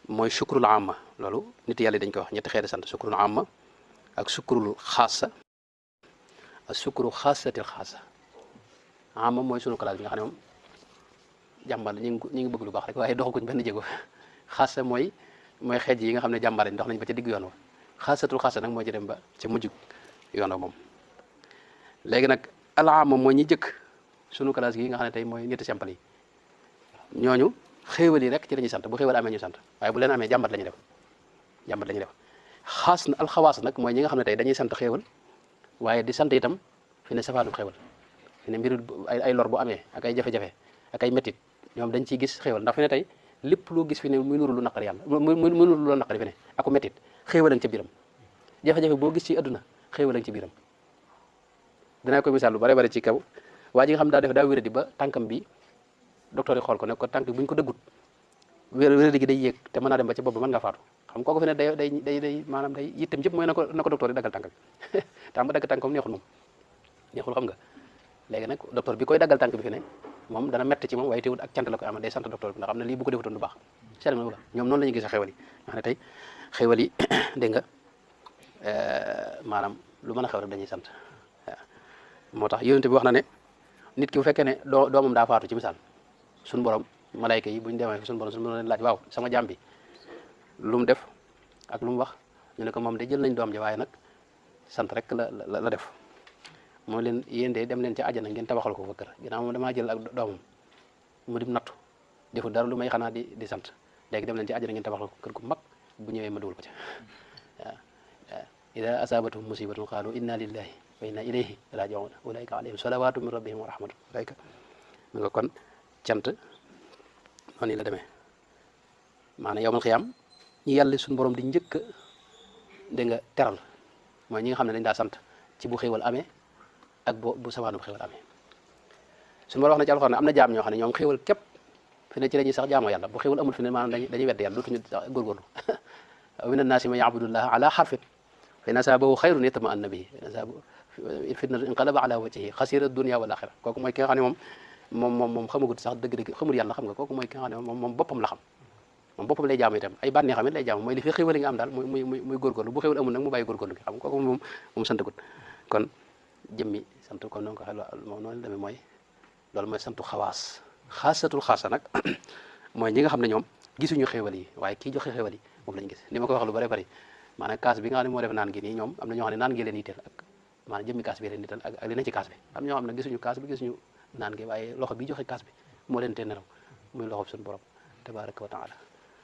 mooy sukrul amma loolu nit yàlla dañ koy wax ñetti xeeti sant sukrul amma ak sukrul xaasa ak sukru xaasatil xaasa amma mooy sunu classe bi nga xam ne moom jàmbar la ñu ngi bëgg lu baax rek waaye doxaguñ benn jéego xaasa mooy xeej yi nga xam ne jàmbar lañ dox nañ ba ca digg yoon wa xaasatul xaasa nag moo ci dem ba ca mujj yoon wa moom léegi nag alaama mooy ñi jëkk sunu classe gi nga xam ne tey mooy ñetti simple yi ñooñu xéewal yi rek ci la ñuy sant bu xéewal amee ñu sant waaye bu leen amee jàmbat la ñuy def jàmbat la ñuy def xaas na alxawaas nag mooy ñi nga xam ne tey dañuy sant xéewal waaye di sant itam fi ne safaanu xéewal fi ne mbiru ay lor bu amee ak ay jafe-jafe ak ay métit ñoom dañ ciy gis xéewal ndax fi ne tey lépp loo gis fi ne muy nuru lu naqari yàlla muy nuru lu naqari fi ne aku métit xéewal lañ ci biiram jafe-jafe boo gis ci adduna xéewal lañ ci biiram dinaa koy misaal lu bare bare ci kaw waa ji nga xam daa def daa wéradi ba tànkam bi docteur yi xool ko ne ko tànk bu ñu ko dëggut wéradi gi day yéeg te mën naa dem ba ca bopp ba mën nga faatu xam kooku fi ne day maanaam day yittam yëpp mooy na ko docteur yi daggal tànk bi tam ba dagg tànk moom neexul xam nga léegi nag docteur bi koy daggal tànk bi fi ne moom dana metti ci moom waaye teewul ak cant la koy amal day sant docteur bi ndax xam ne lii bu ko defutoon du baax seet ma la ñoom noonu la ñuy gisee xewal yi nga xam ne tey xewal yi dégg nga maanaam lu mën a xew rek dañuy sant waaw moo tax yonent bi wax na ne nit ki bu fekkee ne doomam daa faatu ci misaal suñu borom malayka yi bu ñu demee suñu borom leen laaj waaw sama jaam bi lu mu def ak lu mu wax ñu ne ko moom de jël nañ doom ji waaye nag sant rek la def moom leen yéen de dem leen ci àjjana ngeen tabaxal ko fa kër ginnaaw moom damaa jël ak doomam mu dim nattu defu dara lu may xanaa di sant léegi dem leen ci àjjana ngeen tabaxal ko kër gu mag bu ñëwee ma dugal ko ci waaw ida asabatuhum musibatun qalu inna lillahi wa inna ilayhi raji'un ulaika alayhim salawatu min rabbihim wa rahmatun ulaika mu nga kon cant noonu la demee maanaam yowmal xiyaam ñi yàlla suñu borom di njëkk a dégg nga teral mooy ñi nga xam ne dañ daa sant ci bu xéewal amee ak bu sawaanu bu xéewal amee suñu borom wax na ci alxuraan ne am na jaam ñoo xam ne ñoom xéewal képp fi ne ci la ñuy sax jaamoo yàlla bu xéewal amul fi ne maanaam dañuy wedd yàlla dootuñu góorgóorlu wa mina naasi man ya'budullaha ala harfin fa in asaabahu xayrun yatma'anna bihi fitnatun inqalaba ala wajhihi xasira dunya wal axira kooku mooy ki nga xam ne moom xamagut sax dëgg-dëgg xamul yàlla xam nga kooku mooy ki nga xam ne moom boppam la xam moom boppam lay jaamu itam ay bànneexam it lay jaamu mooy li fi xéwal yi nga am daal muy góorgóorlu bu xéwal amul nag mu bàyyi góorgóorlu gi xam nga kooku moom santagut kon jëmmi sant comme noonu ko xel moom noonu demee mooy loolu mooy santu xawaas xaasatul xaasa nag mooy ñi nga xam ne ñoom gisuñu xéwal yi waaye kii joxe xéwal yi moom lañu gis ni ma ko wax lu bari bari maanaam kaas bi nga xam ne moo def naan gi nii ñoom am na ñoo xam ne naan gi leen yitteel ak maanaam jëmmi kaas bi leen yitteel ak li ne ci kaas bi am ñoo xam ne gisuñu kaas bi gisuñu naan gi waaye loxo bi joxe kaas bi moo leen tee nelaw muy loxo suñu borom tabaraka wa taala